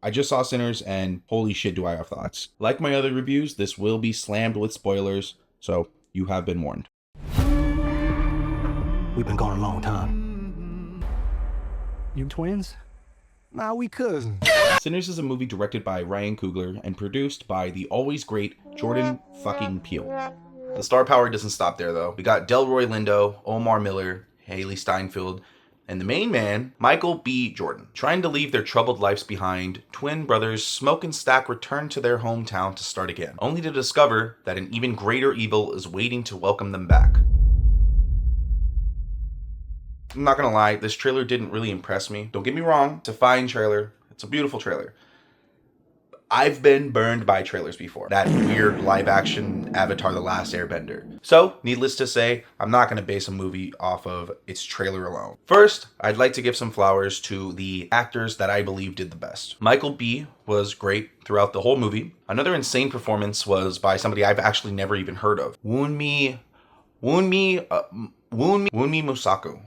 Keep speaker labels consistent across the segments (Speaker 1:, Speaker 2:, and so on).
Speaker 1: I just saw Sinners and holy shit do I have thoughts. Like my other reviews, this will be slammed with spoilers, so you have been warned.
Speaker 2: We've been gone a long time. You twins? Nah, we cousins.
Speaker 1: Sinners is a movie directed by Ryan Coogler and produced by the always great Jordan fucking Peele. The star power doesn't stop there though. We got Delroy Lindo, Omar Miller, Haley Steinfeld, and the main man, Michael B. Jordan. Trying to leave their troubled lives behind, twin brothers Smoke and Stack return to their hometown to start again, only to discover that an even greater evil is waiting to welcome them back. I'm not gonna lie, this trailer didn't really impress me. Don't get me wrong, it's a fine trailer. It's a beautiful trailer. I've been burned by trailers before. That weird live action Avatar The Last Airbender. So, needless to say, I'm not going to base a movie off of its trailer alone. First, I'd like to give some flowers to the actors that I believe did the best. Michael B. was great throughout the whole movie. Another insane performance was by somebody I've actually never even heard of. Wunmi Musaku.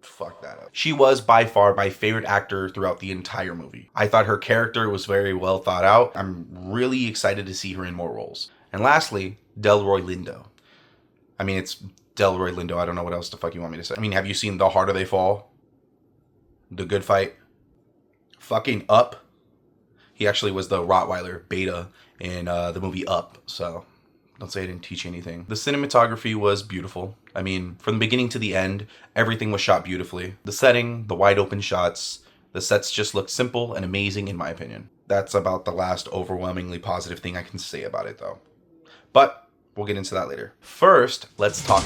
Speaker 1: Fuck that up. She was by far my favorite actor throughout the entire movie. I thought her character was very well thought out. I'm really excited to see her in more roles. And lastly, Delroy Lindo. I mean, it's Delroy Lindo. I don't know what else the fuck you want me to say. I mean, have you seen The Harder They Fall? The Good Fight? Fucking Up. He actually was the Rottweiler Beta in the movie Up, so don't say I didn't teach you anything. The cinematography was beautiful. I mean, from the beginning to the end, everything was shot beautifully. The setting, the wide open shots, the sets just looked simple and amazing in my opinion. That's about the last overwhelmingly positive thing I can say about it though. But we'll get into that later. First, let's talk.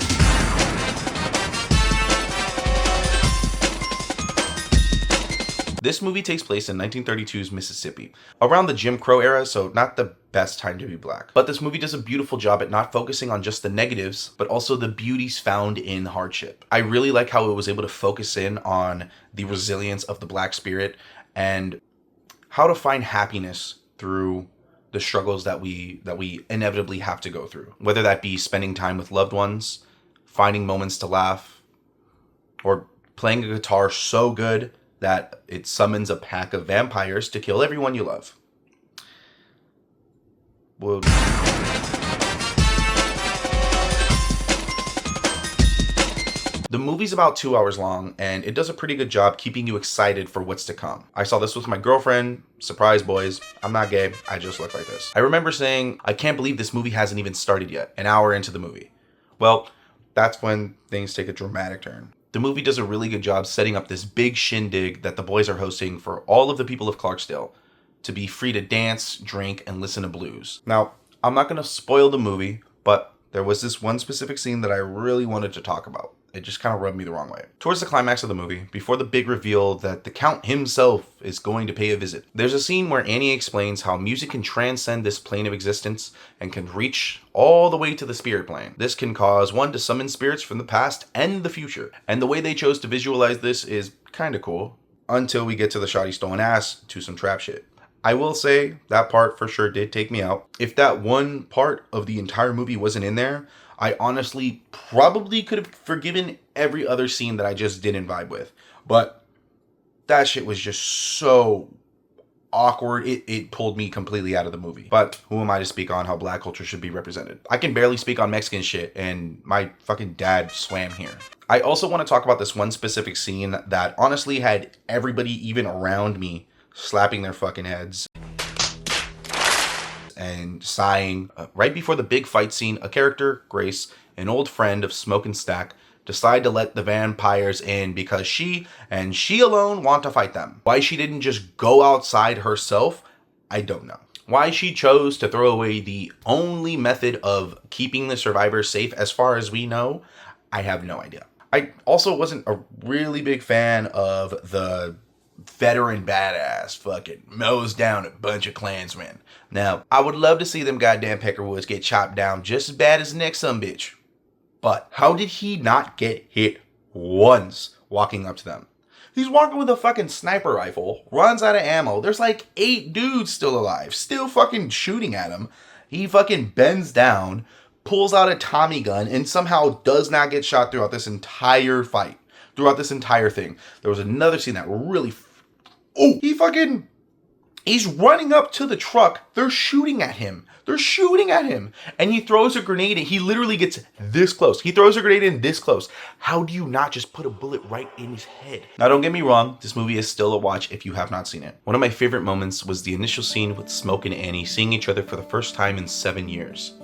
Speaker 1: This movie takes place in 1932's Mississippi, around the Jim Crow era, so not the best time to be black. But this movie does a beautiful job at not focusing on just the negatives, but also the beauties found in hardship. I really like how it was able to focus in on the resilience of the black spirit and how to find happiness through the struggles that we inevitably have to go through. Whether that be spending time with loved ones, finding moments to laugh, or playing a guitar so good that it summons a pack of vampires to kill everyone you love. Well, the movie's about 2 hours long, and it does a pretty good job keeping you excited for what's to come. I saw this with my girlfriend. Surprise, boys. I'm not gay. I just look like this. I remember saying, I can't believe this movie hasn't even started yet, an hour into the movie. Well, that's when things take a dramatic turn. The movie does a really good job setting up this big shindig that the boys are hosting for all of the people of Clarksdale to be free to dance, drink, and listen to blues. Now, I'm not going to spoil the movie, but there was this one specific scene that I really wanted to talk about. It just kind of rubbed me the wrong way. Towards the climax of the movie, before the big reveal that the Count himself is going to pay a visit, there's a scene where Annie explains how music can transcend this plane of existence and can reach all the way to the spirit plane. This can cause one to summon spirits from the past and the future. And the way they chose to visualize this is kind of cool, until we get to the shoddy stolen ass to some trap shit. I will say that part for sure did take me out. If that one part of the entire movie wasn't in there, I honestly probably could have forgiven every other scene that I just didn't vibe with. But that shit was just so awkward. It pulled me completely out of the movie. But who am I to speak on how black culture should be represented? I can barely speak on Mexican shit, and my fucking dad swam here. I also want to talk about this one specific scene that honestly had everybody even around me slapping their fucking heads and sighing. Right before the big fight scene, a character, Grace, an old friend of Smoke and Stack, decide to let the vampires in because she and she alone want to fight them. Why she didn't just go outside herself, I don't know. Why she chose to throw away the only method of keeping the survivors safe as far as we know, I have no idea. I also wasn't a really big fan of the veteran badass fucking mows down a bunch of Klansmen. Now, I would love to see them goddamn Peckerwoods get chopped down just as bad as the next sumbitch. But how did he not get hit once walking up to them? He's walking with a fucking sniper rifle, runs out of ammo. There's like 8 dudes still alive, still fucking shooting at him. He fucking bends down, pulls out a Tommy gun, and somehow does not get shot throughout this entire fight. Throughout this entire thing. There was another scene that really Oh, he's running up to the truck. They're shooting at him. And he throws a grenade in. He literally gets this close. He throws a grenade in this close. How do you not just put a bullet right in his head? Now, don't get me wrong. This movie is still a watch if you have not seen it. One of my favorite moments was the initial scene with Smoke and Annie seeing each other for the first time in 7 years.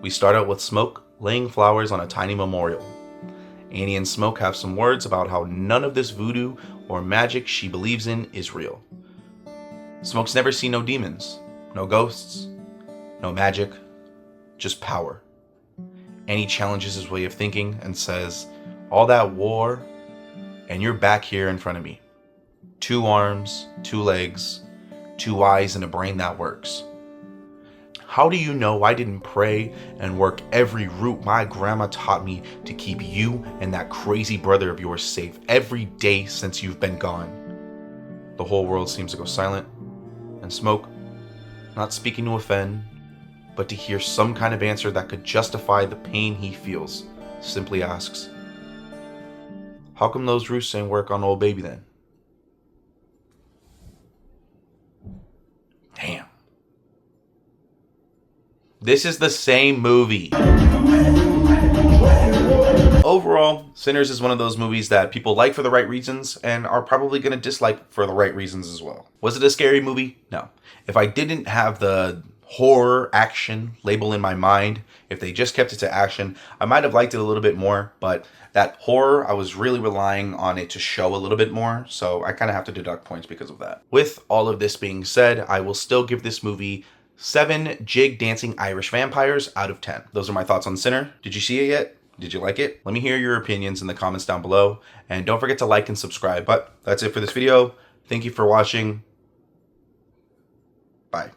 Speaker 1: We start out with Smoke laying flowers on a tiny memorial. Annie and Smoke have some words about how none of this voodoo or magic she believes in is real. Smoke's never seen no demons, no ghosts, no magic, just power. Annie challenges his way of thinking and says, all that war, and you're back here in front of me. 2 arms, 2 legs, 2 eyes, and a brain that works. How do you know I didn't pray and work every route my grandma taught me to keep you and that crazy brother of yours safe every day since you've been gone? The whole world seems to go silent, and Smoke, not speaking to offend, but to hear some kind of answer that could justify the pain he feels, simply asks, how come those roosts ain't work on old baby then? Damn. This is the same movie. Overall, Sinners is one of those movies that people like for the right reasons and are probably going to dislike for the right reasons as well. Was it a scary movie? No. If I didn't have the horror action label in my mind, if they just kept it to action, I might have liked it a little bit more, but that horror, I was really relying on it to show a little bit more, so I kind of have to deduct points because of that. With all of this being said, I will still give this movie 7 jig dancing Irish vampires out of 10. Those are my thoughts on Sinner. Did you see it yet? Did you like it? Let me hear your opinions in the comments down below, and don't forget to like and subscribe. But that's it for this video. Thank you for watching. Bye.